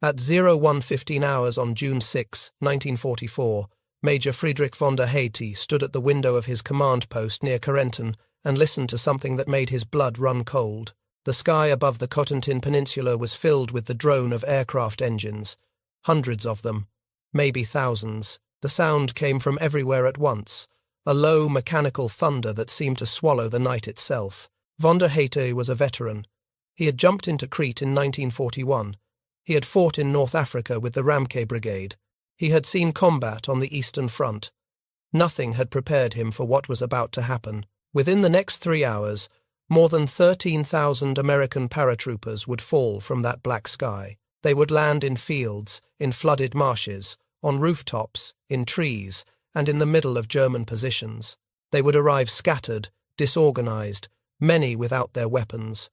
At 01:15 hours on June 6, 1944, Major Friedrich von der Heydte stood at the window of his command post near Carentan and listened to something that made his blood run cold. The sky above the Cotentin Peninsula was filled with the drone of aircraft engines, hundreds of them, maybe thousands. The sound came from everywhere at once, a low mechanical thunder that seemed to swallow the night itself. Von der Heydte was a veteran. He had jumped into Crete in 1941. He had fought in North Africa with the Ramke Brigade. He had seen combat on the Eastern Front. Nothing had prepared him for what was about to happen. Within the next 3 hours, more than 13,000 American paratroopers would fall from that black sky. They would land in fields, in flooded marshes, on rooftops, in trees, and in the middle of German positions. They would arrive scattered, disorganized, many without their weapons.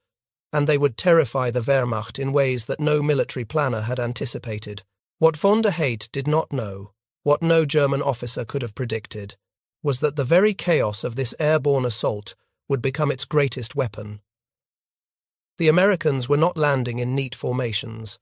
And they would terrify the Wehrmacht in ways that no military planner had anticipated. What von der Heydte did not know, what no German officer could have predicted, was that the very chaos of this airborne assault would become its greatest weapon. The Americans were not landing in neat formations.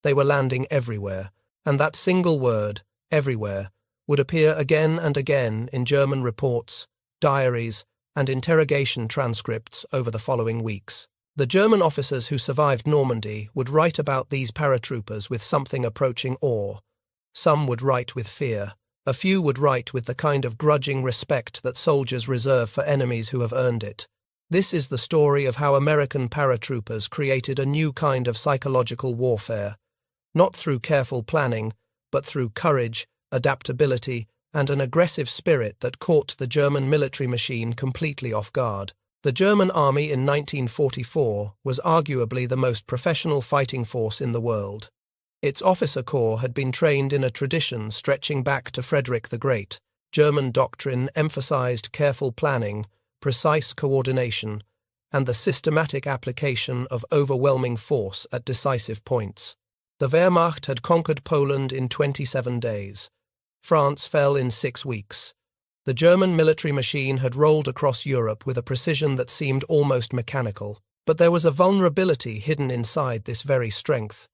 They were landing everywhere, and that single word, everywhere, would appear again and again in German reports, diaries, and interrogation transcripts over the following weeks. The German officers who survived Normandy would write about these paratroopers with something approaching awe. Some would write with fear. A few would write with the kind of grudging respect that soldiers reserve for enemies who have earned it. This is the story of how American paratroopers created a new kind of psychological warfare, not through careful planning, but through courage, adaptability, and an aggressive spirit that caught the German military machine completely off guard. The German army in 1944 was arguably the most professional fighting force in the world. Its officer corps had been trained in a tradition stretching back to Frederick the Great. German doctrine emphasized careful planning, precise coordination, and the systematic application of overwhelming force at decisive points. The Wehrmacht had conquered Poland in 27 days. France fell in 6 weeks. The German military machine had rolled across Europe with a precision that seemed almost mechanical. But there was a vulnerability hidden inside this very strength.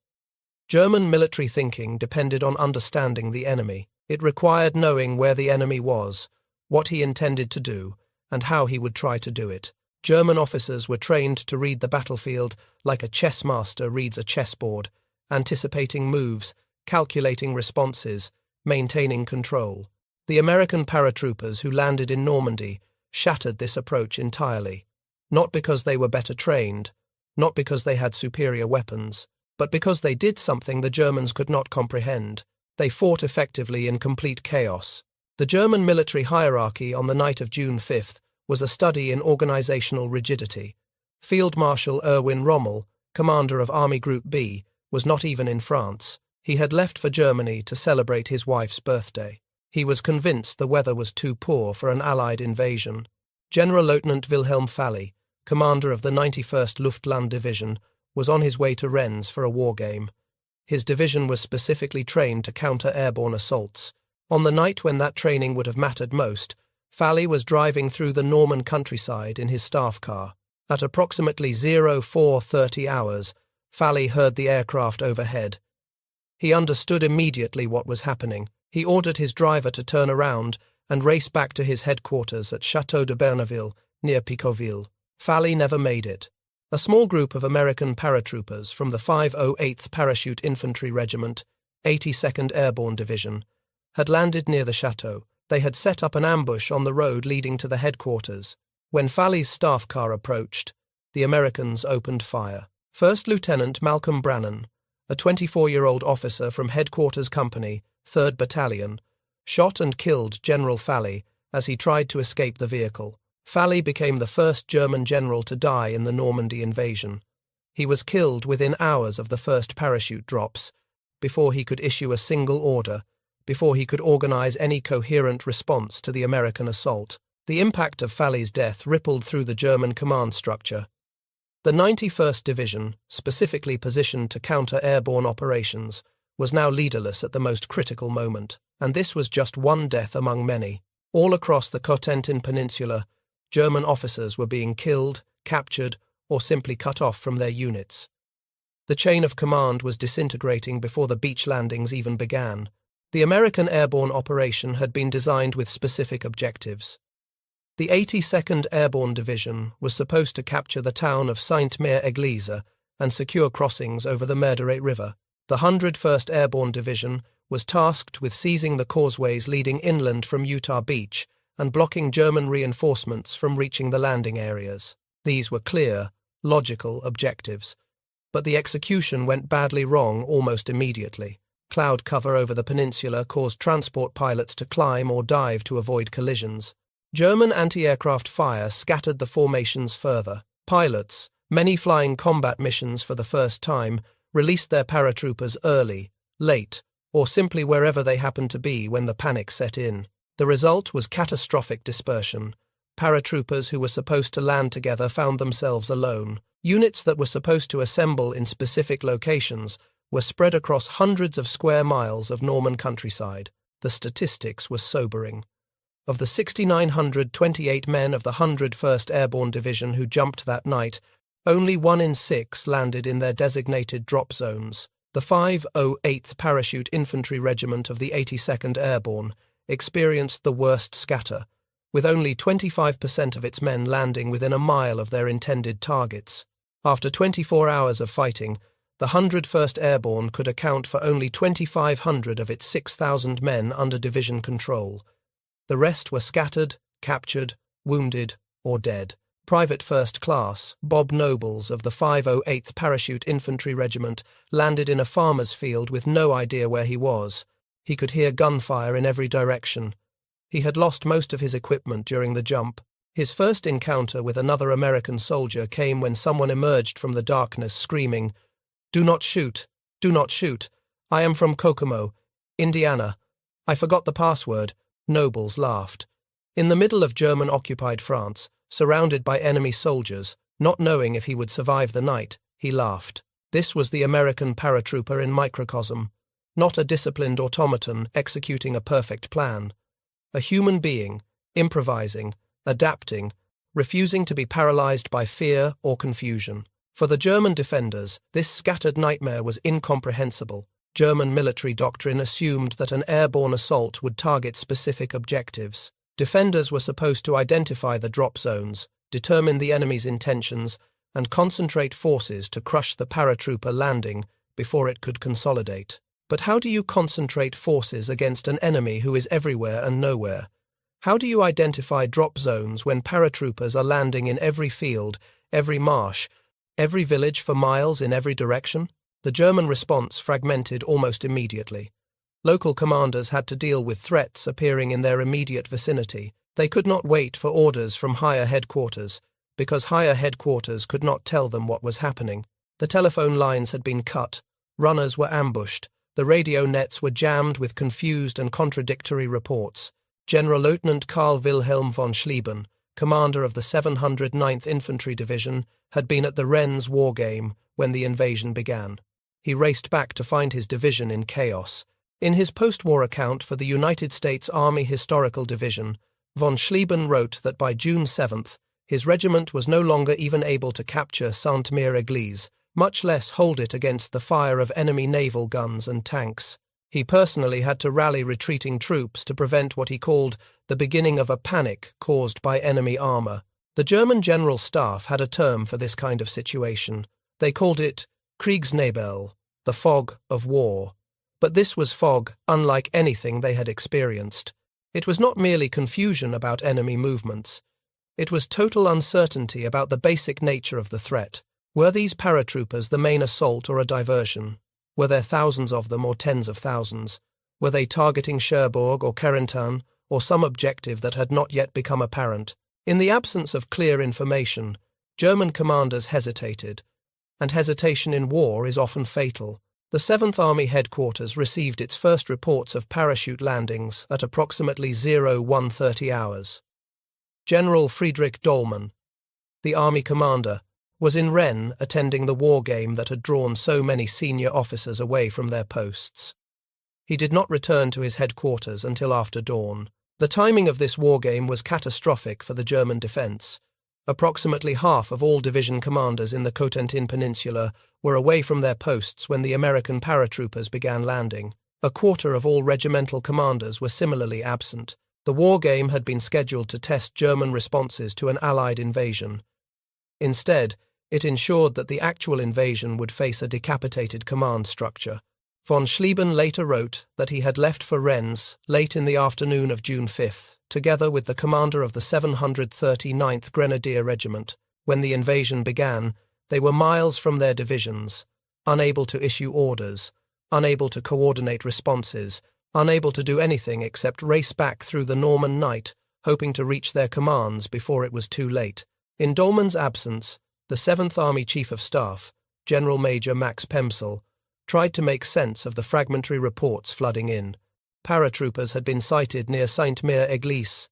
German military thinking depended on understanding the enemy. It required knowing where the enemy was, what he intended to do, and how he would try to do it. German officers were trained to read the battlefield like a chess master reads a chessboard, anticipating moves, calculating responses, maintaining control. The American paratroopers who landed in Normandy shattered this approach entirely, not because they were better trained, not because they had superior weapons, but because they did something the Germans could not comprehend. They fought effectively in complete chaos. The German military hierarchy on the night of June 5th was a study in organizational rigidity. Field Marshal Erwin Rommel, commander of Army Group B, was not even in France. He had left for Germany to celebrate his wife's birthday. He was convinced the weather was too poor for an Allied invasion. General-Lieutenant Wilhelm Fally, commander of the 91st Luftland Division, was on his way to Rennes for a war game. His division was specifically trained to counter airborne assaults. On the night when that training would have mattered most, Fally was driving through the Norman countryside in his staff car. At approximately 04:30 hours, Fally heard the aircraft overhead. He understood immediately what was happening. He ordered his driver to turn around and race back to his headquarters at Château de Bernaville, near Picauville. Fally never made it. A small group of American paratroopers from the 508th Parachute Infantry Regiment, 82nd Airborne Division, had landed near the chateau. They had set up an ambush on the road leading to the headquarters. When Fally's staff car approached, the Americans opened fire. First Lieutenant Malcolm Brannan, a 24-year-old officer from Headquarters Company, 3rd Battalion, shot and killed General Fally as he tried to escape the vehicle. Fally became the first German general to die in the Normandy invasion. He was killed within hours of the first parachute drops, before he could issue a single order, before he could organize any coherent response to the American assault. The impact of Fally's death rippled through the German command structure. The 91st Division, specifically positioned to counter airborne operations, was now leaderless at the most critical moment, and this was just one death among many. All across the Cotentin Peninsula, German officers were being killed, captured, or simply cut off from their units. The chain of command was disintegrating before the beach landings even began. The American airborne operation had been designed with specific objectives. The 82nd Airborne Division was supposed to capture the town of Sainte-Mère-Église and secure crossings over the Merderet River. The 101st Airborne Division was tasked with seizing the causeways leading inland from Utah Beach and blocking German reinforcements from reaching the landing areas. These were clear, logical objectives, but the execution went badly wrong almost immediately. Cloud cover over the peninsula caused transport pilots to climb or dive to avoid collisions. German anti-aircraft fire scattered the formations further. Pilots, many flying combat missions for the first time, released their paratroopers early, late, or simply wherever they happened to be when the panic set in. The result was catastrophic dispersion. Paratroopers who were supposed to land together found themselves alone. Units that were supposed to assemble in specific locations were spread across hundreds of square miles of Norman countryside. The statistics were sobering. Of the 6,928 men of the 101st Airborne Division who jumped that night, only 1 in 6 landed in their designated drop zones. The 508th Parachute Infantry Regiment of the 82nd Airborne experienced the worst scatter, with only 25% of its men landing within a mile of their intended targets. After 24 hours of fighting, the 101st Airborne could account for only 2,500 of its 6,000 men under division control. The rest were scattered, captured, wounded, or dead. Private First Class Bob Nobles of the 508th Parachute Infantry Regiment landed in a farmer's field with no idea where he was. He could hear gunfire in every direction. He had lost most of his equipment during the jump. His first encounter with another American soldier came when someone emerged from the darkness screaming, "Do not shoot! Do not shoot! I am from Kokomo, Indiana. I forgot the password." Nobles laughed. In the middle of German-occupied France, surrounded by enemy soldiers, not knowing if he would survive the night, he laughed. This was the American paratrooper in microcosm, not a disciplined automaton executing a perfect plan. A human being, improvising, adapting, refusing to be paralyzed by fear or confusion. For the German defenders, this scattered nightmare was incomprehensible. German military doctrine assumed that an airborne assault would target specific objectives. Defenders were supposed to identify the drop zones, determine the enemy's intentions, and concentrate forces to crush the paratrooper landing before it could consolidate. But how do you concentrate forces against an enemy who is everywhere and nowhere? How do you identify drop zones when paratroopers are landing in every field, every marsh, every village for miles in every direction? The German response fragmented almost immediately. Local commanders had to deal with threats appearing in their immediate vicinity. They could not wait for orders from higher headquarters, because higher headquarters could not tell them what was happening. The telephone lines had been cut, runners were ambushed, the radio nets were jammed with confused and contradictory reports. General Lieutenant Karl Wilhelm von Schlieben, commander of the 709th Infantry Division, had been at the Rennes war game when the invasion began. He raced back to find his division in chaos. In his post-war account for the United States Army Historical Division, von Schlieben wrote that by June 7th, his regiment was no longer even able to capture Sainte-Mère-Église, much less hold it against the fire of enemy naval guns and tanks. He personally had to rally retreating troops to prevent what he called the beginning of a panic caused by enemy armor. The German General Staff had a term for this kind of situation. They called it Kriegsnebel, the fog of war. But this was fog unlike anything they had experienced. It was not merely confusion about enemy movements. It was total uncertainty about the basic nature of the threat. Were these paratroopers the main assault or a diversion? Were there thousands of them or tens of thousands? Were they targeting Cherbourg or Carentan, or some objective that had not yet become apparent? In the absence of clear information, German commanders hesitated, and hesitation in war is often fatal. The 7th Army headquarters received its first reports of parachute landings at approximately 01:30 hours. General Friedrich Dollmann, the army commander, was in Rennes attending the war game that had drawn so many senior officers away from their posts. He did not return to his headquarters until after dawn. The timing of this war game was catastrophic for the German defense. Approximately half of all division commanders in the Cotentin Peninsula were away from their posts when the American paratroopers began landing. A quarter of all regimental commanders were similarly absent. The war game had been scheduled to test German responses to an Allied invasion. Instead, it ensured that the actual invasion would face a decapitated command structure. Von Schlieben later wrote that he had left for Rennes late in the afternoon of June 5, together with the commander of the 739th Grenadier Regiment. When the invasion began, they were miles from their divisions, unable to issue orders, unable to coordinate responses, unable to do anything except race back through the Norman night, hoping to reach their commands before it was too late. In Dolman's absence, the 7th Army Chief of Staff, General Major Max Pemsel, tried to make sense of the fragmentary reports flooding in. Paratroopers had been sighted near Sainte-Mère-Église.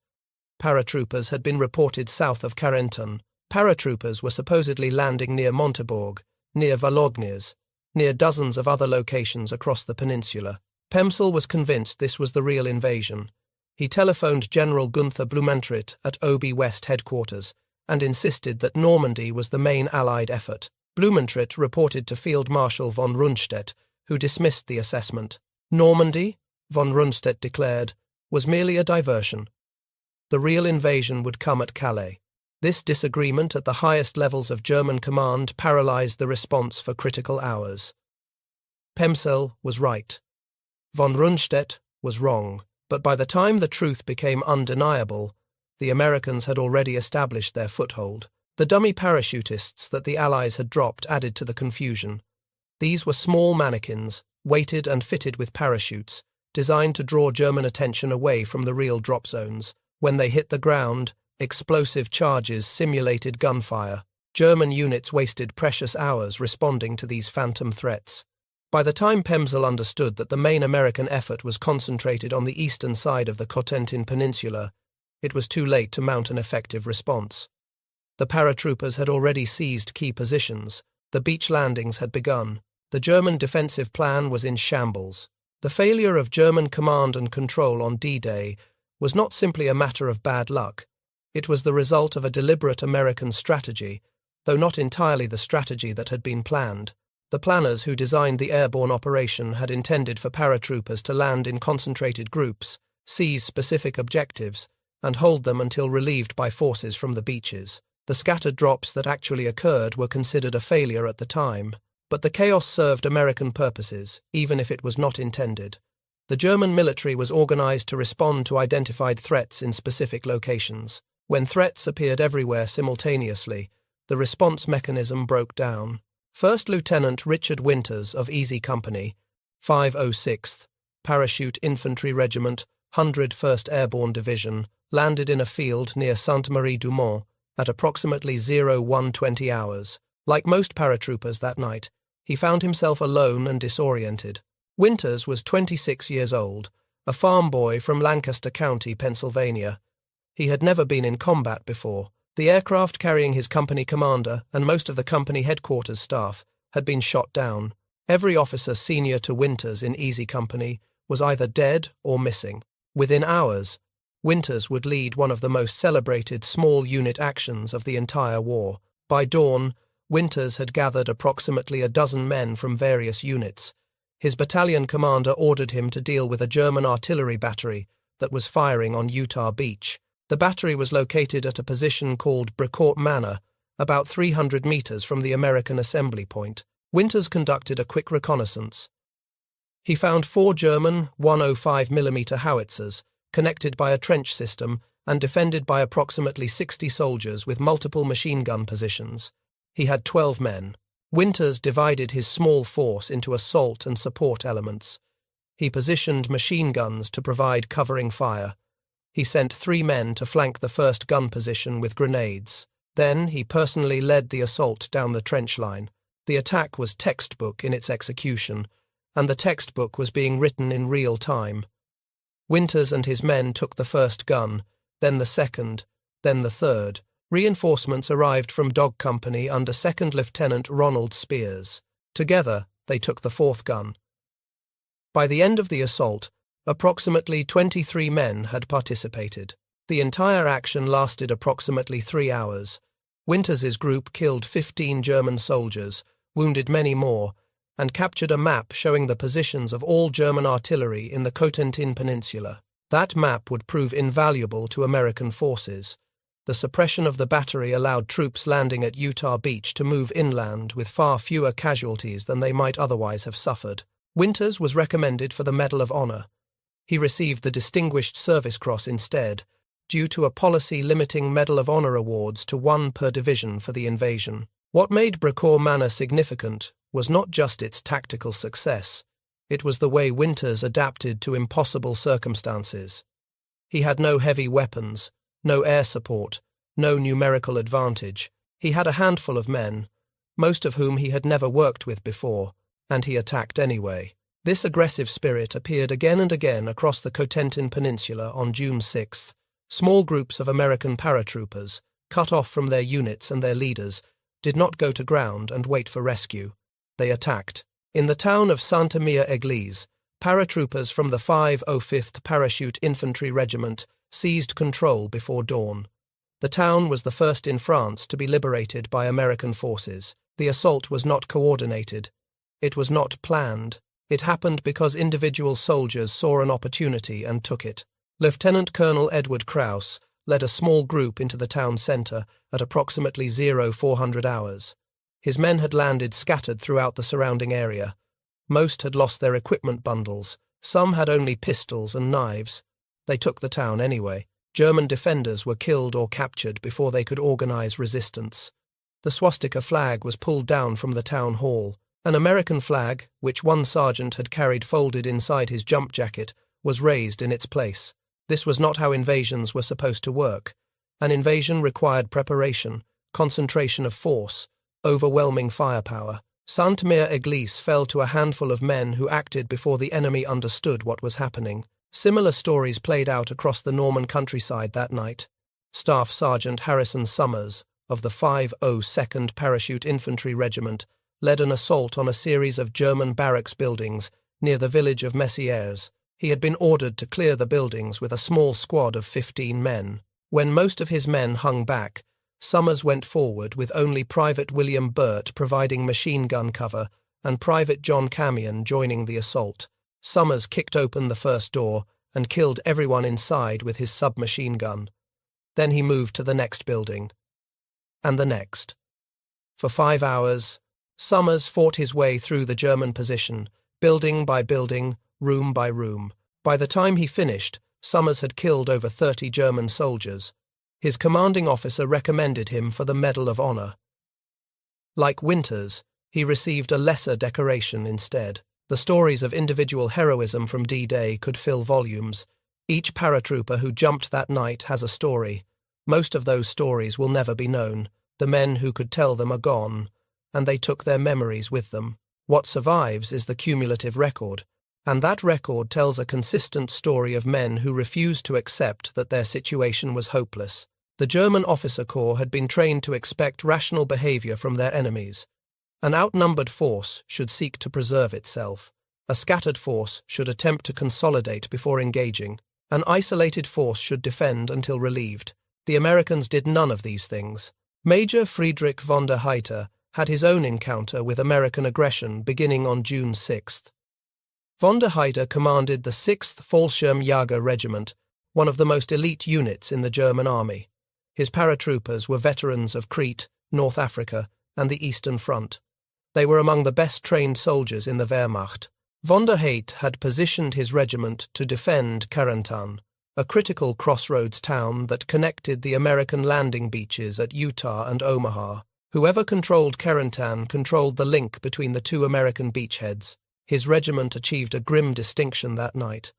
Paratroopers had been reported south of Carentan. Paratroopers were supposedly landing near Montebourg, near Valognes, near dozens of other locations across the peninsula. Pemsel was convinced this was the real invasion. He telephoned General Gunther Blumentritt at OB West headquarters and insisted that Normandy was the main Allied effort. Blumentritt reported to Field Marshal von Rundstedt, who dismissed the assessment. Normandy, von Rundstedt declared, was merely a diversion. The real invasion would come at Calais. This disagreement at the highest levels of German command paralyzed the response for critical hours. Pemsel was right. Von Rundstedt was wrong, but by the time the truth became undeniable, the Americans had already established their foothold. The dummy parachutists that the Allies had dropped added to the confusion. These were small mannequins, weighted and fitted with parachutes, designed to draw German attention away from the real drop zones. When they hit the ground, explosive charges simulated gunfire. German units wasted precious hours responding to these phantom threats. By the time Pemsel understood that the main American effort was concentrated on the eastern side of the Cotentin Peninsula, it was too late to mount an effective response. The paratroopers had already seized key positions. The beach landings had begun. The German defensive plan was in shambles. The failure of German command and control on D-Day was not simply a matter of bad luck. It was the result of a deliberate American strategy, though not entirely the strategy that had been planned. The planners who designed the airborne operation had intended for paratroopers to land in concentrated groups, seize specific objectives, and hold them until relieved by forces from the beaches. The scattered drops that actually occurred were considered a failure at the time, but the chaos served American purposes, even if it was not intended. The German military was organized to respond to identified threats in specific locations. When threats appeared everywhere simultaneously, the response mechanism broke down. First Lieutenant Richard Winters of Easy Company, 506th Parachute Infantry Regiment, 101st Airborne Division, landed in a field near Sainte-Marie-du-Mont at approximately 01:20 hours. Like most paratroopers that night, he found himself alone and disoriented. Winters was 26 years old, a farm boy from Lancaster County, Pennsylvania. He had never been in combat before. The aircraft carrying his company commander and most of the company headquarters staff had been shot down. Every officer senior to Winters in Easy Company was either dead or missing. Within hours, Winters would lead one of the most celebrated small unit actions of the entire war. By dawn, Winters had gathered approximately a dozen men from various units. His battalion commander ordered him to deal with a German artillery battery that was firing on Utah Beach. The battery was located at a position called Brecourt Manor, about 300 meters from the American assembly point. Winters conducted a quick reconnaissance. He found 4 German 105mm howitzers, connected by a trench system and defended by approximately 60 soldiers with multiple machine gun positions. He had 12 men. Winters divided his small force into assault and support elements. He positioned machine guns to provide covering fire. He sent 3 men to flank the first gun position with grenades. Then he personally led the assault down the trench line. The attack was textbook in its execution, and the textbook was being written in real time. Winters and his men took the first gun, then the second, then the third. Reinforcements arrived from Dog Company under 2nd Lieutenant Ronald Spears. Together, they took the 4th gun. By the end of the assault, approximately 23 men had participated. The entire action lasted approximately 3 hours. Winters's group killed 15 German soldiers, wounded many more, and captured a map showing the positions of all German artillery in the Cotentin Peninsula. That map would prove invaluable to American forces. The suppression of the battery allowed troops landing at Utah Beach to move inland with far fewer casualties than they might otherwise have suffered. Winters was recommended for the Medal of Honor. He received the Distinguished Service Cross instead, due to a policy limiting Medal of Honor awards to one per division for the invasion. What made Bracourt Manor significant was not just its tactical success, it was the way Winters adapted to impossible circumstances. He had no heavy weapons, no air support, no numerical advantage. He had a handful of men, most of whom he had never worked with before, and he attacked anyway. This aggressive spirit appeared again and again across the Cotentin Peninsula on June 6th. Small groups of American paratroopers, cut off from their units and their leaders, did not go to ground and wait for rescue. They attacked. In the town of Sainte-Mère-Église, paratroopers from the 505th Parachute Infantry Regiment seized control before dawn. The town was the first in France to be liberated by American forces. The assault was not coordinated. It was not planned. It happened because individual soldiers saw an opportunity and took it. Lieutenant Colonel Edward Krauss led a small group into the town centre at approximately 0400 hours. His men had landed scattered throughout the surrounding area. Most had lost their equipment bundles. Some had only pistols and knives. They took the town anyway. German defenders were killed or captured before they could organize resistance. The swastika flag was pulled down from the town hall. An American flag, which one sergeant had carried folded inside his jump jacket, was raised in its place. This was not how invasions were supposed to work. An invasion required preparation, concentration of force, overwhelming firepower. Sainte-Mère-Église fell to a handful of men who acted before the enemy understood what was happening. Similar stories played out across the Norman countryside that night. Staff Sergeant Harrison Summers, of the 502nd Parachute Infantry Regiment, led an assault on a series of German barracks buildings near the village of Messières. He had been ordered to clear the buildings with a small squad of 15 men. When most of his men hung back, Summers went forward with only Private William Burt providing machine gun cover and Private John Camion joining the assault. Summers kicked open the first door and killed everyone inside with his submachine gun. Then he moved to the next building. And the next. For 5 hours, Summers fought his way through the German position, building by building, room by room. By the time he finished, Summers had killed over 30 German soldiers. His commanding officer recommended him for the Medal of Honor. Like Winters, he received a lesser decoration instead. The stories of individual heroism from D-Day could fill volumes. Each paratrooper who jumped that night has a story. Most of those stories will never be known. The men who could tell them are gone, and they took their memories with them. What survives is the cumulative record, and that record tells a consistent story of men who refused to accept that their situation was hopeless. The German officer corps had been trained to expect rational behavior from their enemies. An outnumbered force should seek to preserve itself. A scattered force should attempt to consolidate before engaging. An isolated force should defend until relieved. The Americans did none of these things. Major Friedrich von der Heydter had his own encounter with American aggression beginning on June 6th. Von der Heydter commanded the 6th Fallschirmjäger Regiment, one of the most elite units in the German army. His paratroopers were veterans of Crete, North Africa, and the Eastern Front. They were among the best-trained soldiers in the Wehrmacht. Von der Heydter had positioned his regiment to defend Carentan, a critical crossroads town that connected the American landing beaches at Utah and Omaha. Whoever controlled Carentan controlled the link between the two American beachheads. His regiment achieved a grim distinction that night.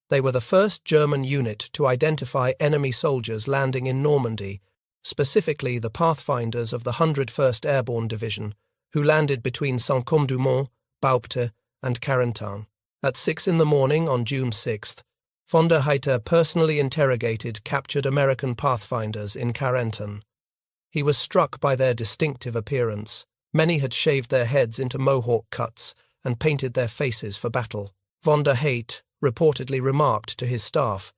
They were the first German unit to identify enemy soldiers landing in Normandy, specifically the pathfinders of the 101st Airborne Division, who landed between Saint-Côme-du-Mont, Baupte, and Carentan. At 6 in the morning on June 6th, von der Heydter personally interrogated captured American pathfinders in Carentan. He was struck by their distinctive appearance. Many had shaved their heads into mohawk cuts and painted their faces for battle. Von der Heydter reportedly remarked to his staff,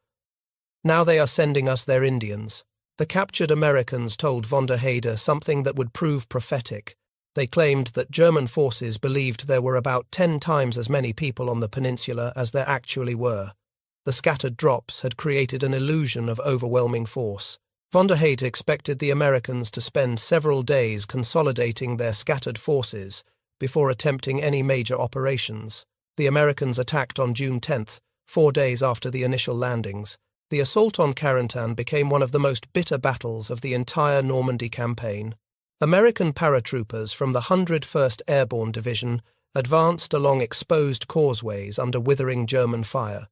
"Now they are sending us their Indians." The captured Americans told von der Heydter something that would prove prophetic. They claimed that German forces believed there were about 10 times as many people on the peninsula as there actually were. The scattered drops had created an illusion of overwhelming force. Von der Heydte expected the Americans to spend several days consolidating their scattered forces before attempting any major operations. The Americans attacked on June 10th, 4 days after the initial landings. The assault on Carentan became one of the most bitter battles of the entire Normandy campaign. American paratroopers from the 101st Airborne Division advanced along exposed causeways under withering German fire.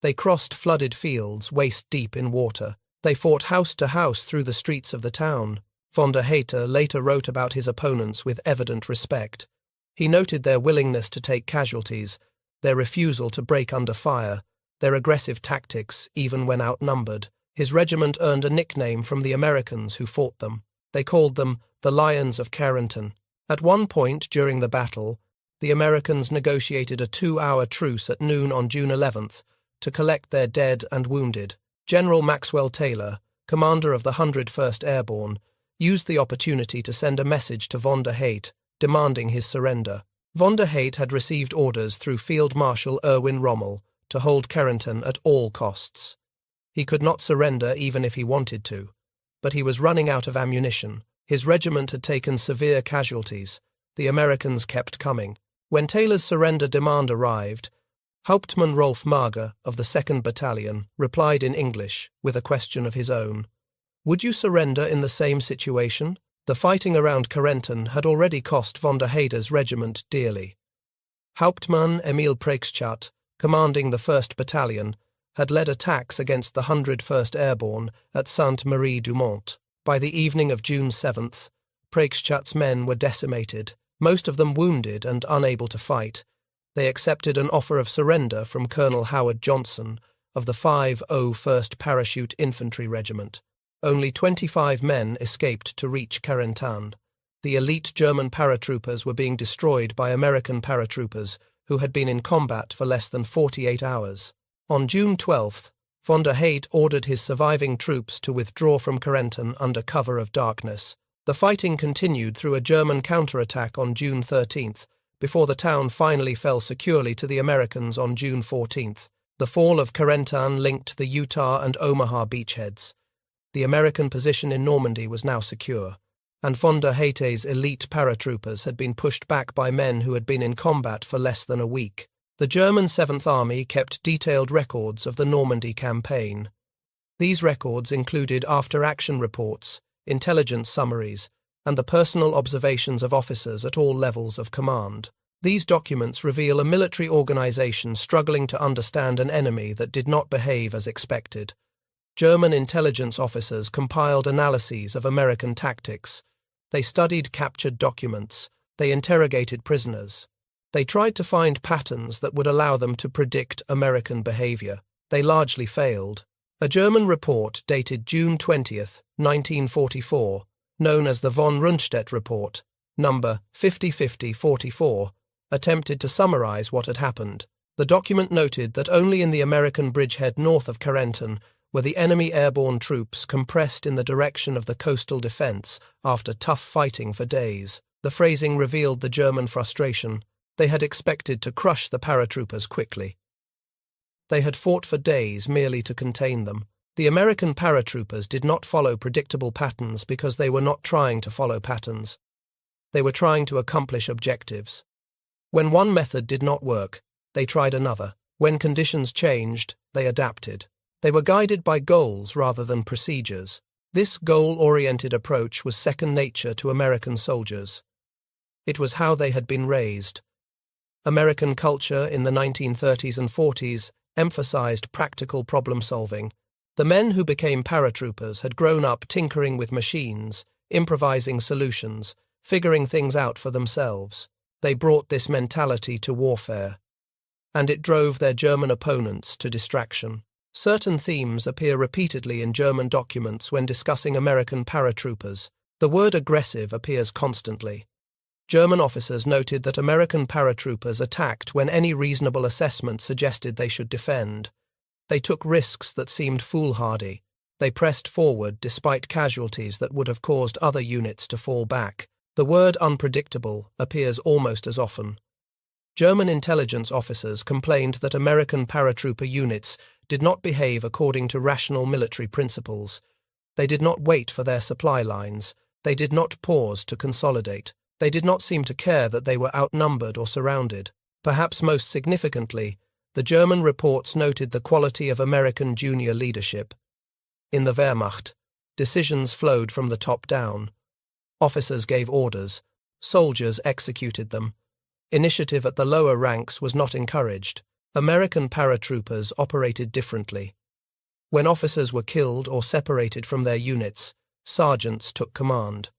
They crossed flooded fields waist-deep in water. They fought house to house through the streets of the town. Von der Heydte later wrote about his opponents with evident respect. He noted their willingness to take casualties, their refusal to break under fire, their aggressive tactics even when outnumbered. His regiment earned a nickname from the Americans who fought them. They called them the Lions of Carentan. At one point during the battle, the Americans negotiated a 2-hour truce at noon on June 11th to collect their dead and wounded. General Maxwell Taylor, commander of the 101st Airborne, used the opportunity to send a message to von der Heydte demanding his surrender. Von der Heydte had received orders through Field Marshal Erwin Rommel to hold Carentan at all costs. He could not surrender even if he wanted to, but he was running out of ammunition. His regiment had taken severe casualties. The Americans kept coming. When Taylor's surrender demand arrived, Hauptmann Rolf Mager of the 2nd Battalion replied in English with a question of his own. Would you surrender in the same situation? The fighting around Carentan had already cost von der Heydte's regiment dearly. Hauptmann Emil Preikschat, commanding the 1st Battalion, had led attacks against the 101st Airborne at Sainte-Marie-du-Mont. By the evening of June 7th, Preikschat's men were decimated, most of them wounded and unable to fight. They accepted an offer of surrender from Colonel Howard Johnson of the 501st Parachute Infantry Regiment. Only 25 men escaped to reach Carentan. The elite German paratroopers were being destroyed by American paratroopers who had been in combat for less than 48 hours. On June 12th, von der Heydte ordered his surviving troops to withdraw from Carentan under cover of darkness. The fighting continued through a German counterattack on June 13th, before the town finally fell securely to the Americans on June 14th. The fall of Carentan linked the Utah and Omaha beachheads. The American position in Normandy was now secure, and von der Heydte's elite paratroopers had been pushed back by men who had been in combat for less than a week. The German 7th Army kept detailed records of the Normandy campaign. These records included after-action reports, intelligence summaries, and the personal observations of officers at all levels of command. These documents reveal a military organization struggling to understand an enemy that did not behave as expected. German intelligence officers compiled analyses of American tactics. They studied captured documents. They interrogated prisoners. They tried to find patterns that would allow them to predict American behavior. They largely failed. A German report dated June 20th, 1944, known as the von Rundstedt Report, number 505044, attempted to summarize what had happened. The document noted that only in the American bridgehead north of Carentan were the enemy airborne troops compressed in the direction of the coastal defense after tough fighting for days. The phrasing revealed the German frustration. They had expected to crush the paratroopers quickly. They had fought for days merely to contain them. The American paratroopers did not follow predictable patterns because they were not trying to follow patterns. They were trying to accomplish objectives. When one method did not work, they tried another. When conditions changed, they adapted. They were guided by goals rather than procedures. This goal-oriented approach was second nature to American soldiers. It was how they had been raised. American culture in the 1930s and 40s emphasized practical problem-solving. The men who became paratroopers had grown up tinkering with machines, improvising solutions, figuring things out for themselves. They brought this mentality to warfare, and it drove their German opponents to distraction. Certain themes appear repeatedly in German documents when discussing American paratroopers. The word aggressive appears constantly. German officers noted that American paratroopers attacked when any reasonable assessment suggested they should defend. They took risks that seemed foolhardy. They pressed forward despite casualties that would have caused other units to fall back. The word unpredictable appears almost as often. German intelligence officers complained that American paratrooper units did not behave according to rational military principles. They did not wait for their supply lines. They did not pause to consolidate. They did not seem to care that they were outnumbered or surrounded. Perhaps most significantly, the German reports noted the quality of American junior leadership. In the Wehrmacht, decisions flowed from the top down. Officers gave orders. Soldiers executed them. Initiative at the lower ranks was not encouraged. American paratroopers operated differently. When officers were killed or separated from their units, sergeants took command.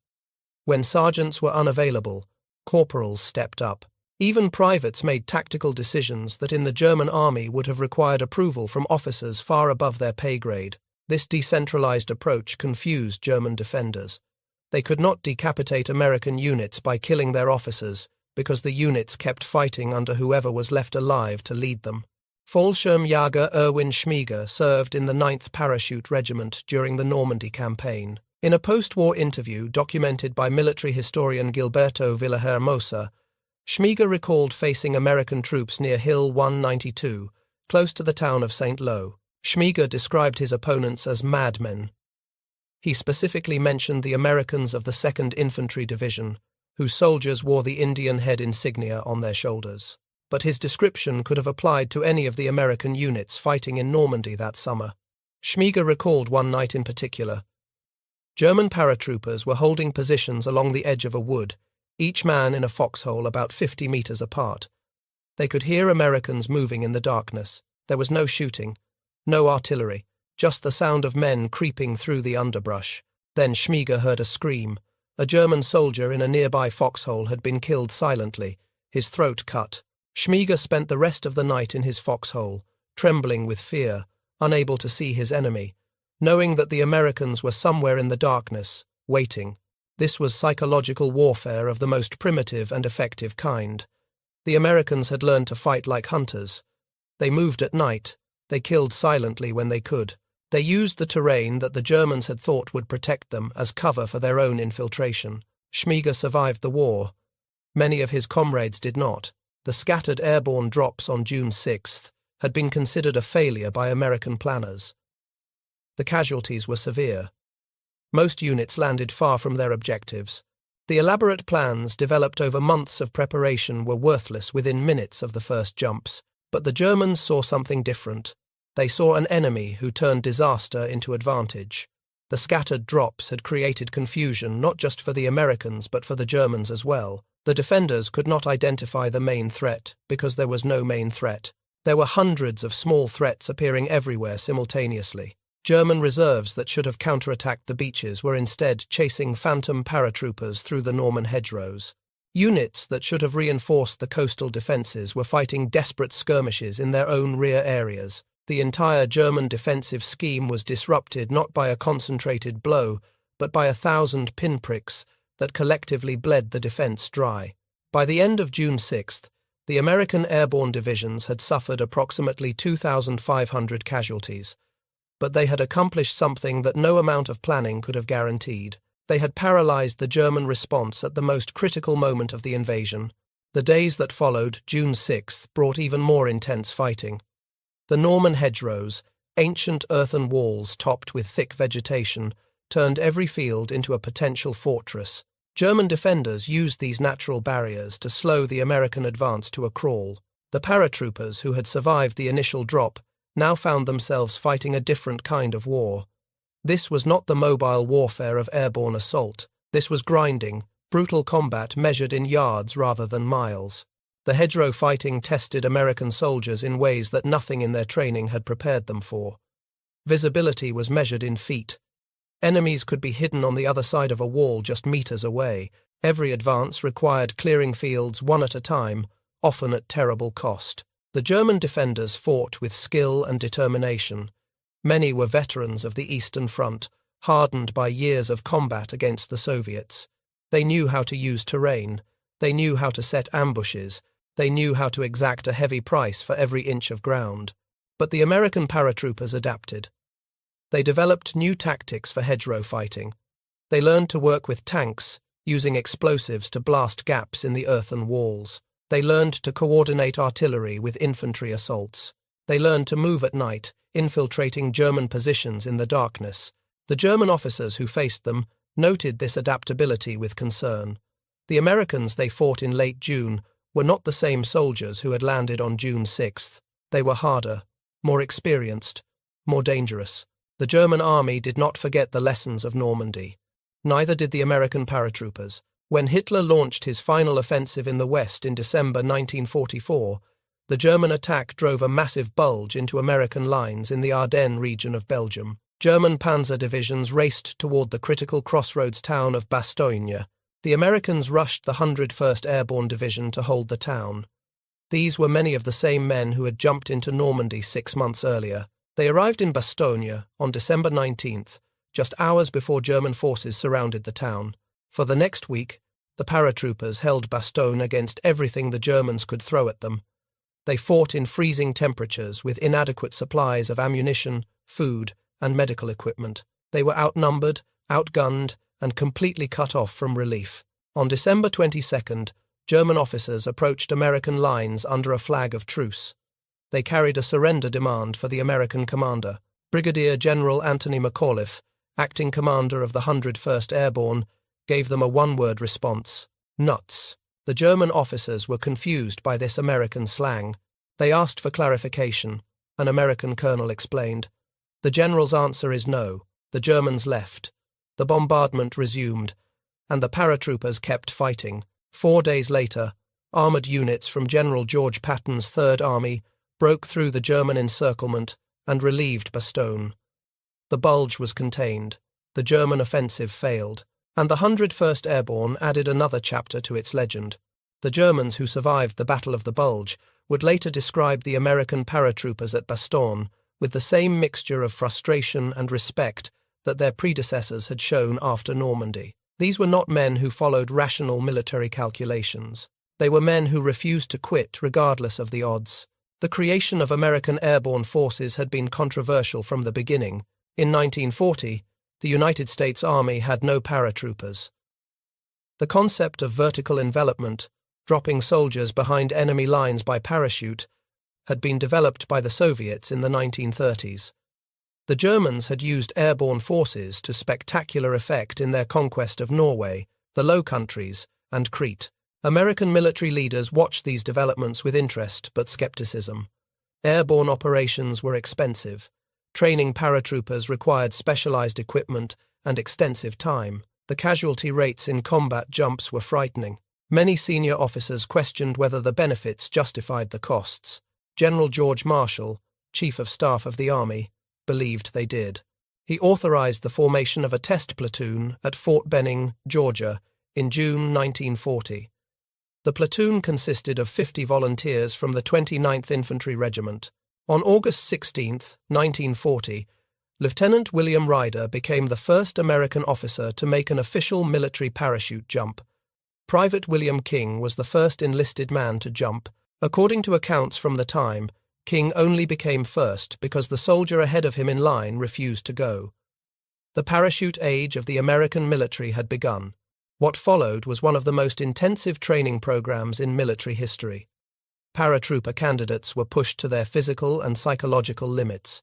When sergeants were unavailable, corporals stepped up. Even privates made tactical decisions that in the German army would have required approval from officers far above their pay grade. This decentralized approach confused German defenders. They could not decapitate American units by killing their officers, because the units kept fighting under whoever was left alive to lead them. Fallschirmjäger Erwin Schmieger served in the 9th Parachute Regiment during the Normandy campaign. In a post-war interview documented by military historian Gilberto Villahermosa, Schmieger recalled facing American troops near Hill 192, close to the town of St. Lo. Schmieger described his opponents as madmen. He specifically mentioned the Americans of the 2nd Infantry Division, whose soldiers wore the Indian head insignia on their shoulders. But his description could have applied to any of the American units fighting in Normandy that summer. Schmieger recalled one night in particular. German paratroopers were holding positions along the edge of a wood, each man in a foxhole about 50 meters apart. They could hear Americans moving in the darkness. There was no shooting, no artillery, just the sound of men creeping through the underbrush. Then Schmieger heard a scream. A German soldier in a nearby foxhole had been killed silently, his throat cut. Schmieger spent the rest of the night in his foxhole, trembling with fear, unable to see his enemy, knowing that the Americans were somewhere in the darkness, waiting. This was psychological warfare of the most primitive and effective kind. The Americans had learned to fight like hunters. They moved at night. They killed silently when they could. They used the terrain that the Germans had thought would protect them as cover for their own infiltration. Schmieger survived the war. Many of his comrades did not. The scattered airborne drops on June 6th had been considered a failure by American planners. The casualties were severe. Most units landed far from their objectives. The elaborate plans developed over months of preparation were worthless within minutes of the first jumps. But the Germans saw something different. They saw an enemy who turned disaster into advantage. The scattered drops had created confusion not just for the Americans but for the Germans as well. The defenders could not identify the main threat because there was no main threat. There were hundreds of small threats appearing everywhere simultaneously. German reserves that should have counterattacked the beaches were instead chasing phantom paratroopers through the Norman hedgerows. Units that should have reinforced the coastal defences were fighting desperate skirmishes in their own rear areas. The entire German defensive scheme was disrupted not by a concentrated blow, but by 1,000 pinpricks that collectively bled the defence dry. By the end of June 6th, the American airborne divisions had suffered approximately 2,500 casualties, but they had accomplished something that no amount of planning could have guaranteed. They had paralysed the German response at the most critical moment of the invasion. The days that followed, June 6th, brought even more intense fighting. The Norman hedgerows, ancient earthen walls topped with thick vegetation, turned every field into a potential fortress. German defenders used these natural barriers to slow the American advance to a crawl. The paratroopers who had survived the initial drop now found themselves fighting a different kind of war. This was not the mobile warfare of airborne assault. This was grinding, brutal combat measured in yards rather than miles. The hedgerow fighting tested American soldiers in ways that nothing in their training had prepared them for. Visibility was measured in feet. Enemies could be hidden on the other side of a wall just meters away. Every advance required clearing fields one at a time, often at terrible cost. The German defenders fought with skill and determination. Many were veterans of the Eastern Front, hardened by years of combat against the Soviets. They knew how to use terrain. They knew how to set ambushes. They knew how to exact a heavy price for every inch of ground. But the American paratroopers adapted. They developed new tactics for hedgerow fighting. They learned to work with tanks, using explosives to blast gaps in the earthen walls. They learned to coordinate artillery with infantry assaults. They learned to move at night, infiltrating German positions in the darkness. The German officers who faced them noted this adaptability with concern. The Americans they fought in late June were not the same soldiers who had landed on June 6th. They were harder, more experienced, more dangerous. The German army did not forget the lessons of Normandy. Neither did the American paratroopers. When Hitler launched his final offensive in the West in December 1944, the German attack drove a massive bulge into American lines in the Ardennes region of Belgium. German panzer divisions raced toward the critical crossroads town of Bastogne. The Americans rushed the 101st Airborne Division to hold the town. These were many of the same men who had jumped into Normandy 6 months earlier. They arrived in Bastogne on December 19th, just hours before German forces surrounded the town. For the next week, the paratroopers held Bastogne against everything the Germans could throw at them. They fought in freezing temperatures with inadequate supplies of ammunition, food, and medical equipment. They were outnumbered, outgunned, and completely cut off from relief. On December 22nd, German officers approached American lines under a flag of truce. They carried a surrender demand for the American commander. Brigadier General Anthony McAuliffe, acting commander of the 101st Airborne, gave them a one-word response: nuts. The German officers were confused by this American slang. They asked for clarification. An American colonel explained. The general's answer is no. The Germans left. The bombardment resumed, and the paratroopers kept fighting. 4 days later, armoured units from General George Patton's Third Army broke through the German encirclement and relieved Bastogne. The bulge was contained. The German offensive failed, and the 101st Airborne added another chapter to its legend. The Germans who survived the Battle of the Bulge would later describe the American paratroopers at Bastogne with the same mixture of frustration and respect that their predecessors had shown after Normandy. These were not men who followed rational military calculations. They were men who refused to quit regardless of the odds. The creation of American airborne forces had been controversial from the beginning. In 1940, the United States Army had no paratroopers. The concept of vertical envelopment, dropping soldiers behind enemy lines by parachute, had been developed by the Soviets in the 1930s. The Germans had used airborne forces to spectacular effect in their conquest of Norway, the Low Countries, and Crete. American military leaders watched these developments with interest but skepticism. Airborne operations were expensive. Training paratroopers required specialized equipment and extensive time. The casualty rates in combat jumps were frightening. Many senior officers questioned whether the benefits justified the costs. General George Marshall, Chief of Staff of the Army, believed they did. He authorized the formation of a test platoon at Fort Benning, Georgia, in June 1940. The platoon consisted of 50 volunteers from the 29th Infantry Regiment. On August 16, 1940, Lieutenant William Ryder became the first American officer to make an official military parachute jump. Private William King was the first enlisted man to jump. According to accounts from the time, King only became first because the soldier ahead of him in line refused to go. The parachute age of the American military had begun. What followed was one of the most intensive training programs in military history. Paratrooper candidates were pushed to their physical and psychological limits.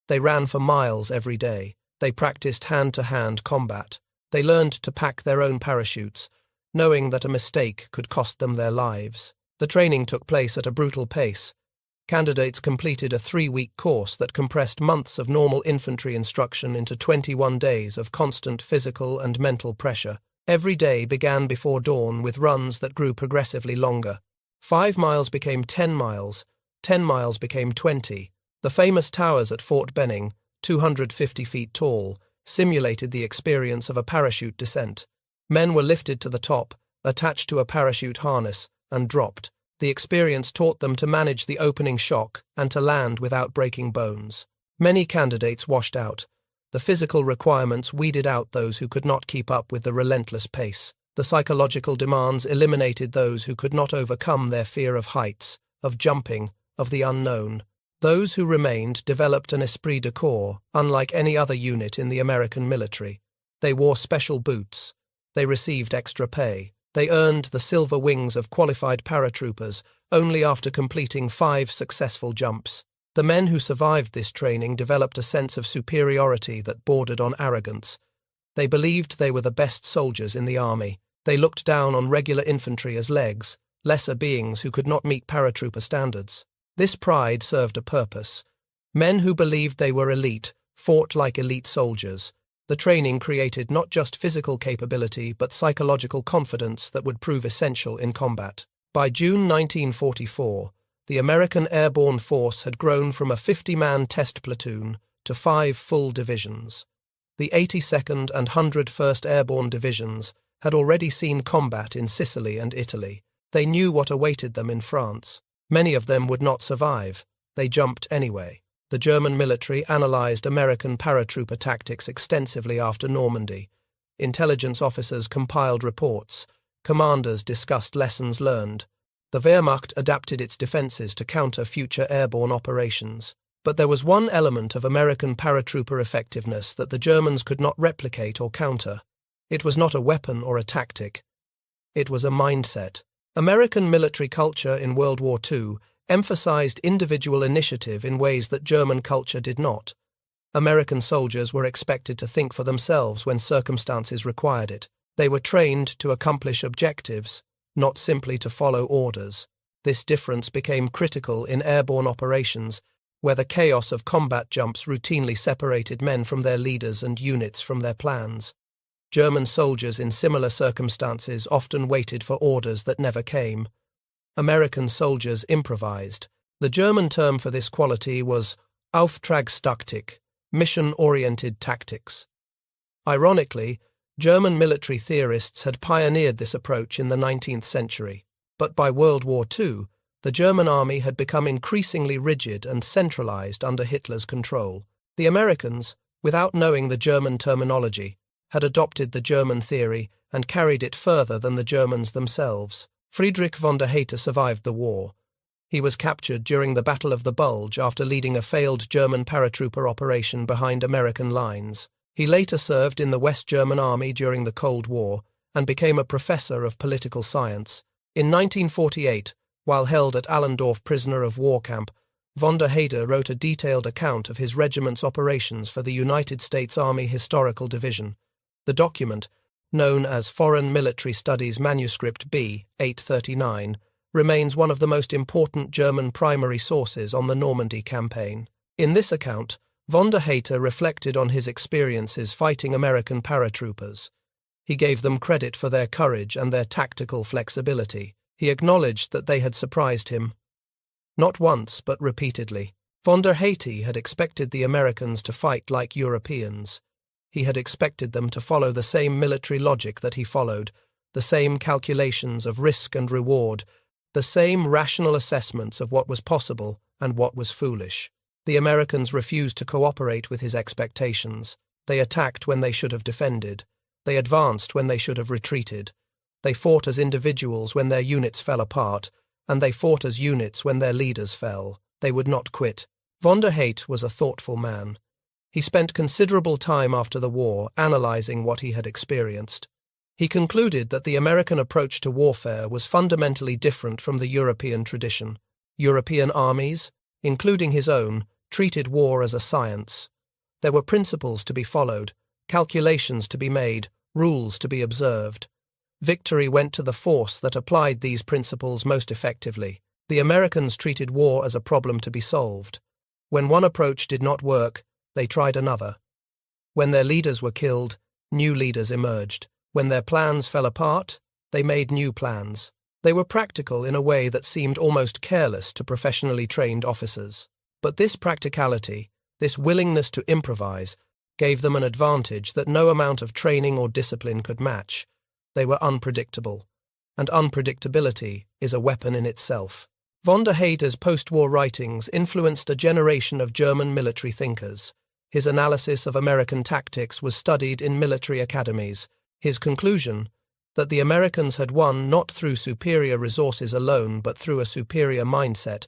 They ran for miles every day. They practiced hand-to-hand combat. They learned to pack their own parachutes, knowing that a mistake could cost them their lives. The training took place at a brutal pace. Candidates completed a 3-week course that compressed months of normal infantry instruction into 21 days of constant physical and mental pressure. Every day began before dawn with runs that grew progressively longer. 5 miles became 10 miles, 10 miles became 20. The famous towers at Fort Benning, 250 feet tall, simulated the experience of a parachute descent. Men were lifted to the top, attached to a parachute harness, and dropped. The experience taught them to manage the opening shock and to land without breaking bones. Many candidates washed out. The physical requirements weeded out those who could not keep up with the relentless pace. The psychological demands eliminated those who could not overcome their fear of heights, of jumping, of the unknown. Those who remained developed an esprit de corps, unlike any other unit in the American military. They wore special boots. They received extra pay. They earned the silver wings of qualified paratroopers only after completing 5 successful jumps. The men who survived this training developed a sense of superiority that bordered on arrogance. They believed they were the best soldiers in the army. They looked down on regular infantry as legs, lesser beings who could not meet paratrooper standards. This pride served a purpose. Men who believed they were elite fought like elite soldiers. The training created not just physical capability but psychological confidence that would prove essential in combat. By June 1944, the American Airborne Force had grown from a 50-man test platoon to 5 full divisions. The 82nd and 101st Airborne Divisions had already seen combat in Sicily and Italy. They knew what awaited them in France. Many of them would not survive. They jumped anyway. The German military analyzed American paratrooper tactics extensively after Normandy. Intelligence officers compiled reports. Commanders discussed lessons learned. The Wehrmacht adapted its defenses to counter future airborne operations. But there was one element of American paratrooper effectiveness that the Germans could not replicate or counter. It was not a weapon or a tactic. It was a mindset. American military culture in World War II emphasized individual initiative in ways that German culture did not. American soldiers were expected to think for themselves when circumstances required it. They were trained to accomplish objectives, not simply to follow orders. This difference became critical in airborne operations, where the chaos of combat jumps routinely separated men from their leaders and units from their plans. German soldiers in similar circumstances often waited for orders that never came. American soldiers improvised. The German term for this quality was Auftragstaktik, mission-oriented tactics. Ironically, German military theorists had pioneered this approach in the 19th century. But by World War II, the German army had become increasingly rigid and centralized under Hitler's control. The Americans, without knowing the German terminology, had adopted the German theory and carried it further than the Germans themselves. Friedrich von der Heydte survived the war. He was captured during the Battle of the Bulge after leading a failed German paratrooper operation behind American lines. He later served in the West German Army during the Cold War and became a professor of political science. In 1948, while held at Allendorf prisoner of war camp, von der Heydte wrote a detailed account of his regiment's operations for the United States Army Historical Division. The document, known as Foreign Military Studies Manuscript B, 839, remains one of the most important German primary sources on the Normandy campaign. In this account, von der Heydte reflected on his experiences fighting American paratroopers. He gave them credit for their courage and their tactical flexibility. He acknowledged that they had surprised him. Not once, but repeatedly. Von der Heydte had expected the Americans to fight like Europeans. He had expected them to follow the same military logic that he followed, the same calculations of risk and reward, the same rational assessments of what was possible and what was foolish. The Americans refused to cooperate with his expectations. They attacked when they should have defended. They advanced when they should have retreated. They fought as individuals when their units fell apart, and they fought as units when their leaders fell. They would not quit. Von der Heydte was a thoughtful man. He spent considerable time after the war analyzing what he had experienced. He concluded that the American approach to warfare was fundamentally different from the European tradition. European armies, including his own, treated war as a science. There were principles to be followed, calculations to be made, rules to be observed. Victory went to the force that applied these principles most effectively. The Americans treated war as a problem to be solved. When one approach did not work, they tried another. When their leaders were killed, new leaders emerged. When their plans fell apart, they made new plans. They were practical in a way that seemed almost careless to professionally trained officers. But this practicality, this willingness to improvise, gave them an advantage that no amount of training or discipline could match. They were unpredictable, and unpredictability is a weapon in itself. Von der Heydte's post-war writings influenced a generation of German military thinkers. His analysis of American tactics was studied in military academies. His conclusion, that the Americans had won not through superior resources alone but through a superior mindset,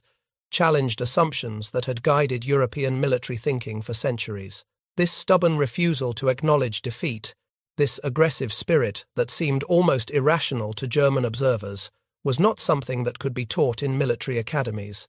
challenged assumptions that had guided European military thinking for centuries. This stubborn refusal to acknowledge defeat, This aggressive spirit that seemed almost irrational to German observers was not something that could be taught in military academies.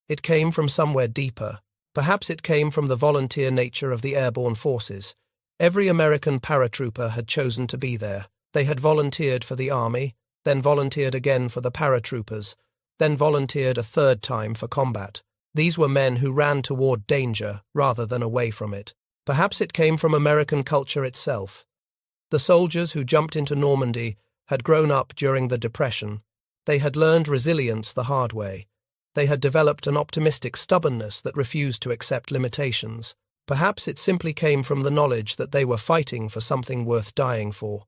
It came from somewhere deeper. Perhaps it came from the volunteer nature of the airborne forces. Every American paratrooper had chosen to be there. They had volunteered for the army, then volunteered again for the paratroopers, then volunteered a third time for combat. These were men who ran toward danger rather than away from it. Perhaps it came from American culture itself. The soldiers who jumped into Normandy had grown up during the Depression. They had learned resilience the hard way. They had developed an optimistic stubbornness that refused to accept limitations. Perhaps it simply came from the knowledge that they were fighting for something worth dying for.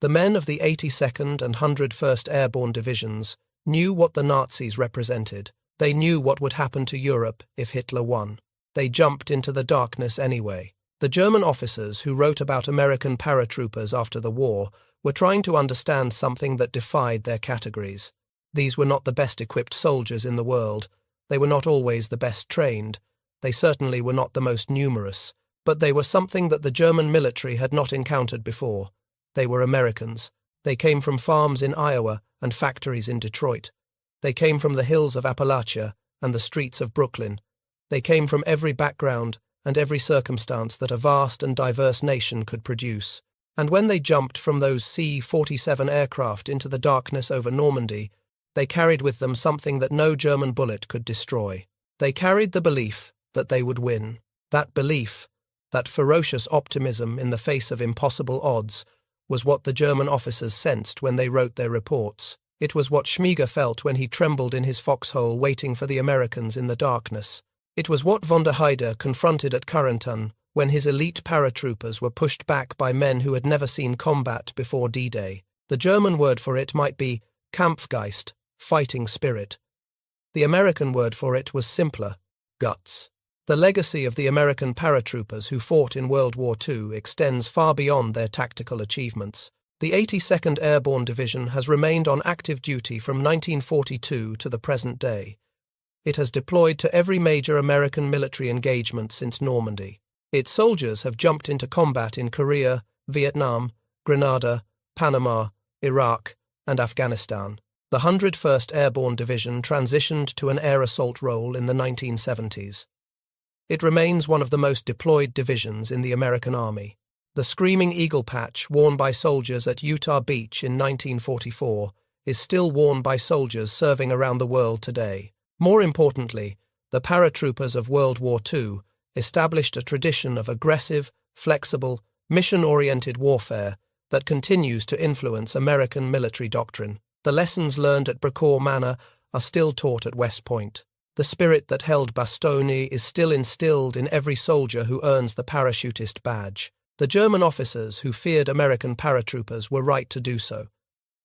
The men of the 82nd and 101st Airborne Divisions knew what the Nazis represented. They knew what would happen to Europe if Hitler won. They jumped into the darkness anyway. The German officers who wrote about American paratroopers after the war were trying to understand something that defied their categories. These were not the best equipped soldiers in the world. They were not always the best trained. They certainly were not the most numerous. But they were something that the German military had not encountered before. They were Americans. They came from farms in Iowa and factories in Detroit. They came from the hills of Appalachia and the streets of Brooklyn. They came from every background and every circumstance that a vast and diverse nation could produce. And when they jumped from those C-47 aircraft into the darkness over Normandy, they carried with them something that no German bullet could destroy. They carried the belief that they would win. That belief, that ferocious optimism in the face of impossible odds, was what the German officers sensed when they wrote their reports. It was what Schmieger felt when he trembled in his foxhole waiting for the Americans in the darkness. It was what von der Heide confronted at Carentan when his elite paratroopers were pushed back by men who had never seen combat before D-Day. The German word for it might be Kampfgeist, fighting spirit. The American word for it was simpler, guts. The legacy of the American paratroopers who fought in World War II extends far beyond their tactical achievements. The 82nd Airborne Division has remained on active duty from 1942 to the present day. It has deployed to every major American military engagement since Normandy. Its soldiers have jumped into combat in Korea, Vietnam, Grenada, Panama, Iraq, and Afghanistan. The 101st Airborne Division transitioned to an air assault role in the 1970s. It remains one of the most deployed divisions in the American Army. The Screaming Eagle patch worn by soldiers at Utah Beach in 1944 is still worn by soldiers serving around the world today. More importantly, the paratroopers of World War II established a tradition of aggressive, flexible, mission-oriented warfare that continues to influence American military doctrine. The lessons learned at Brecourt Manor are still taught at West Point. The spirit that held Bastogne is still instilled in every soldier who earns the parachutist badge. The German officers who feared American paratroopers were right to do so.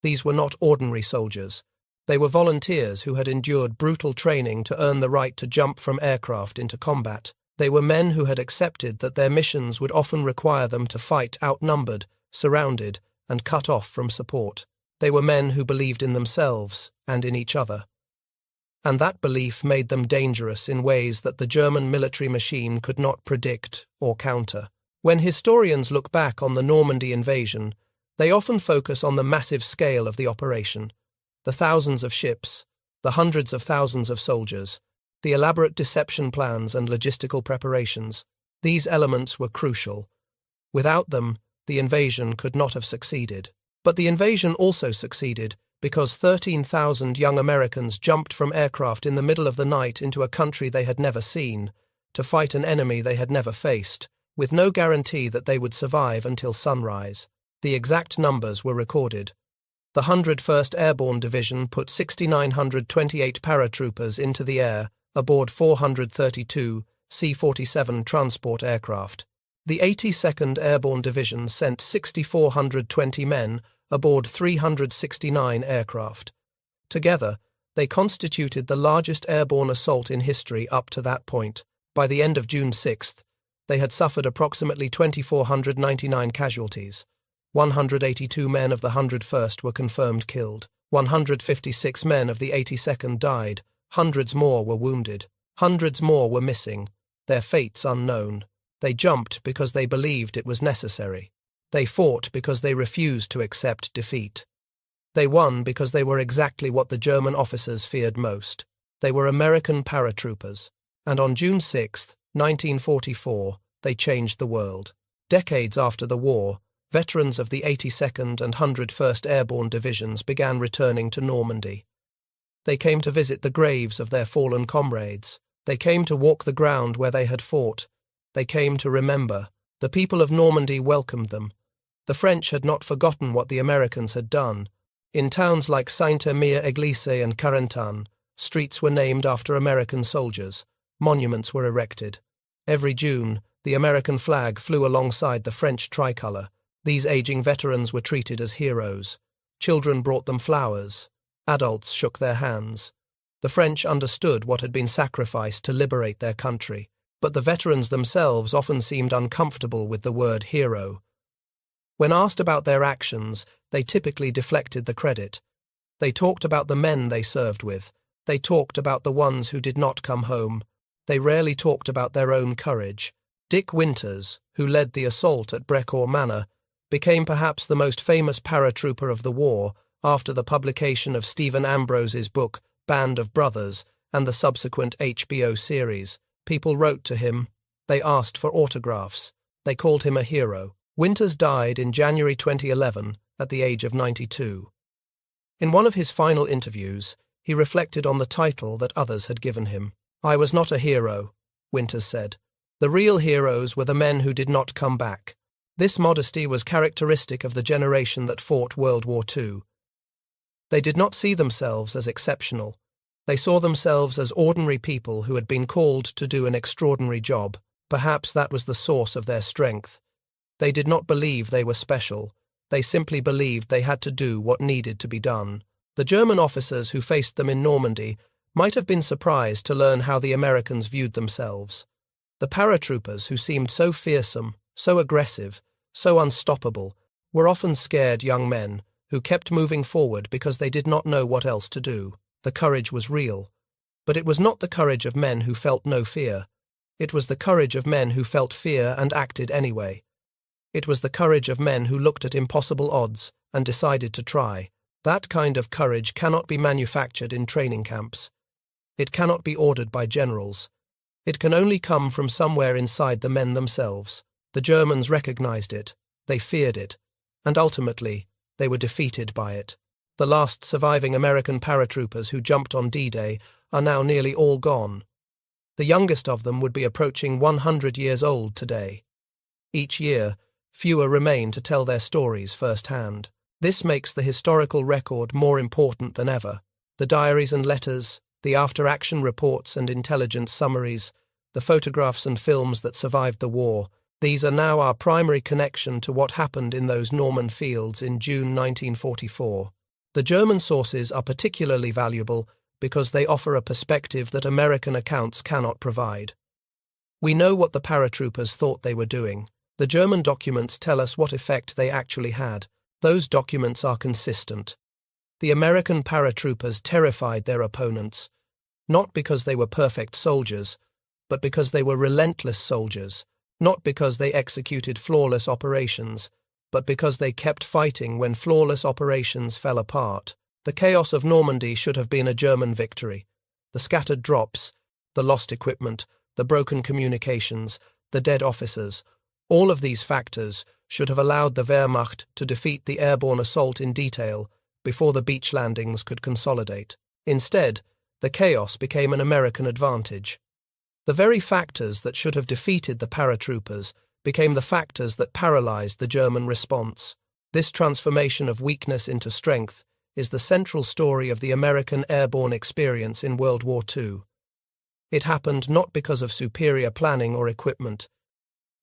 These were not ordinary soldiers. They were volunteers who had endured brutal training to earn the right to jump from aircraft into combat. They were men who had accepted that their missions would often require them to fight outnumbered, surrounded, and cut off from support. They were men who believed in themselves and in each other. And that belief made them dangerous in ways that the German military machine could not predict or counter. When historians look back on the Normandy invasion, they often focus on the massive scale of the operation, the thousands of ships, the hundreds of thousands of soldiers, the elaborate deception plans and logistical preparations. These elements were crucial. Without them, the invasion could not have succeeded. But the invasion also succeeded because 13,000 young Americans jumped from aircraft in the middle of the night into a country they had never seen, to fight an enemy they had never faced, with no guarantee that they would survive until sunrise. The exact numbers were recorded. The 101st Airborne Division put 6,928 paratroopers into the air aboard 432 C-47 transport aircraft. The 82nd Airborne Division sent 6,420 men aboard 369 aircraft. Together, they constituted the largest airborne assault in history up to that point. By the end of June 6th, they had suffered approximately 2,499 casualties. 182 men of the 101st were confirmed killed. 156 men of the 82nd died. Hundreds more were wounded. Hundreds more were missing, their fates unknown. They jumped because they believed it was necessary. They fought because they refused to accept defeat. They won because they were exactly what the German officers feared most. They were American paratroopers. And on June 6, 1944, they changed the world. Decades after the war, veterans of the 82nd and 101st Airborne Divisions began returning to Normandy. They came to visit the graves of their fallen comrades. They came to walk the ground where they had fought. They came to remember. The people of Normandy welcomed them. The French had not forgotten what the Americans had done. In towns like Sainte-Mère-Église and Carentan, streets were named after American soldiers. Monuments were erected. Every June, the American flag flew alongside the French tricolour. These aging veterans were treated as heroes. Children brought them flowers. Adults shook their hands. The French understood what had been sacrificed to liberate their country, but the veterans themselves often seemed uncomfortable with the word hero. When asked about their actions, they typically deflected the credit. They talked about the men they served with. They talked about the ones who did not come home. They rarely talked about their own courage. Dick Winters, who led the assault at Brecourt Manor, became perhaps the most famous paratrooper of the war after the publication of Stephen Ambrose's book Band of Brothers and the subsequent HBO series. People wrote to him. They asked for autographs. They called him a hero. Winters died in January 2011 at the age of 92. In one of his final interviews, he reflected on the title that others had given him. "I was not a hero," Winters said. "The real heroes were the men who did not come back." This modesty was characteristic of the generation that fought World War II. They did not see themselves as exceptional. They saw themselves as ordinary people who had been called to do an extraordinary job. Perhaps that was the source of their strength. They did not believe they were special. They simply believed they had to do what needed to be done. The German officers who faced them in Normandy might have been surprised to learn how the Americans viewed themselves. The paratroopers, who seemed so fearsome, so aggressive, so unstoppable, were often scared young men who kept moving forward because they did not know what else to do. The courage was real. But it was not the courage of men who felt no fear. It was the courage of men who felt fear and acted anyway. It was the courage of men who looked at impossible odds and decided to try. That kind of courage cannot be manufactured in training camps. It cannot be ordered by generals. It can only come from somewhere inside the men themselves. The Germans recognized it, they feared it, and ultimately, they were defeated by it. The last surviving American paratroopers who jumped on D-Day are now nearly all gone. The youngest of them would be approaching 100 years old today. Each year, fewer remain to tell their stories firsthand. This makes the historical record more important than ever. The diaries and letters, the after-action reports and intelligence summaries, the photographs and films that survived the war, these are now our primary connection to what happened in those Norman fields in June 1944. The German sources are particularly valuable because they offer a perspective that American accounts cannot provide. We know what the paratroopers thought they were doing. The German documents tell us what effect they actually had. Those documents are consistent. The American paratroopers terrified their opponents, not because they were perfect soldiers, but because they were relentless soldiers, not because they executed flawless operations, but because they kept fighting when flawless operations fell apart. The chaos of Normandy should have been a German victory. The scattered drops, the lost equipment, the broken communications, the dead officers, all of these factors should have allowed the Wehrmacht to defeat the airborne assault in detail before the beach landings could consolidate. Instead, the chaos became an American advantage. The very factors that should have defeated the paratroopers became the factors that paralyzed the German response. This transformation of weakness into strength is the central story of the American airborne experience in World War II. It happened not because of superior planning or equipment.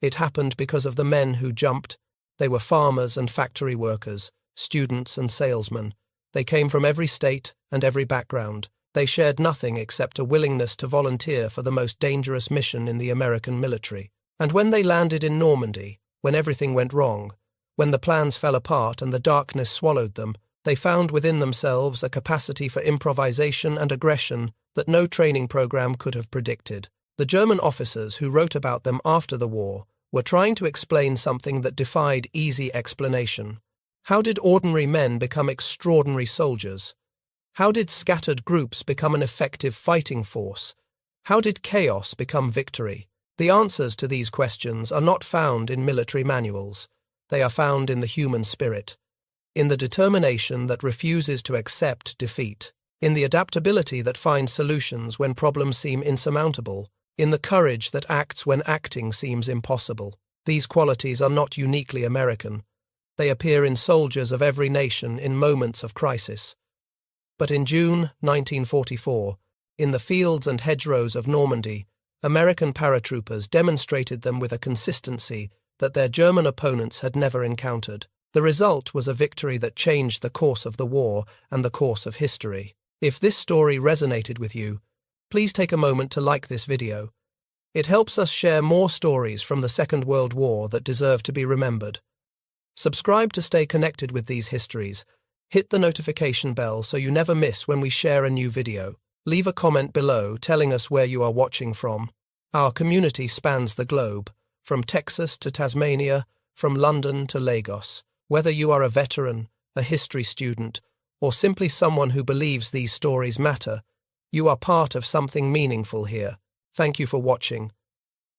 It happened because of the men who jumped. They were farmers and factory workers, students and salesmen. They came from every state and every background. They shared nothing except a willingness to volunteer for the most dangerous mission in the American military. And when they landed in Normandy, when everything went wrong, when the plans fell apart and the darkness swallowed them, they found within themselves a capacity for improvisation and aggression that no training program could have predicted. The German officers who wrote about them after the war were trying to explain something that defied easy explanation. How did ordinary men become extraordinary soldiers? How did scattered groups become an effective fighting force? How did chaos become victory? The answers to these questions are not found in military manuals. They are found in the human spirit, in the determination that refuses to accept defeat, in the adaptability that finds solutions when problems seem insurmountable, in the courage that acts when acting seems impossible. These qualities are not uniquely American. They appear in soldiers of every nation in moments of crisis. But in June 1944, in the fields and hedgerows of Normandy, American paratroopers demonstrated them with a consistency that their German opponents had never encountered. The result was a victory that changed the course of the war and the course of history. If this story resonated with you, please take a moment to like this video. It helps us share more stories from the Second World War that deserve to be remembered. Subscribe to stay connected with these histories. Hit the notification bell so you never miss when we share a new video. Leave a comment below telling us where you are watching from. Our community spans the globe, from Texas to Tasmania, from London to Lagos. Whether you are a veteran, a history student, or simply someone who believes these stories matter, you are part of something meaningful here. Thank you for watching,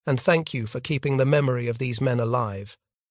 and thank you for keeping the memory of these men alive.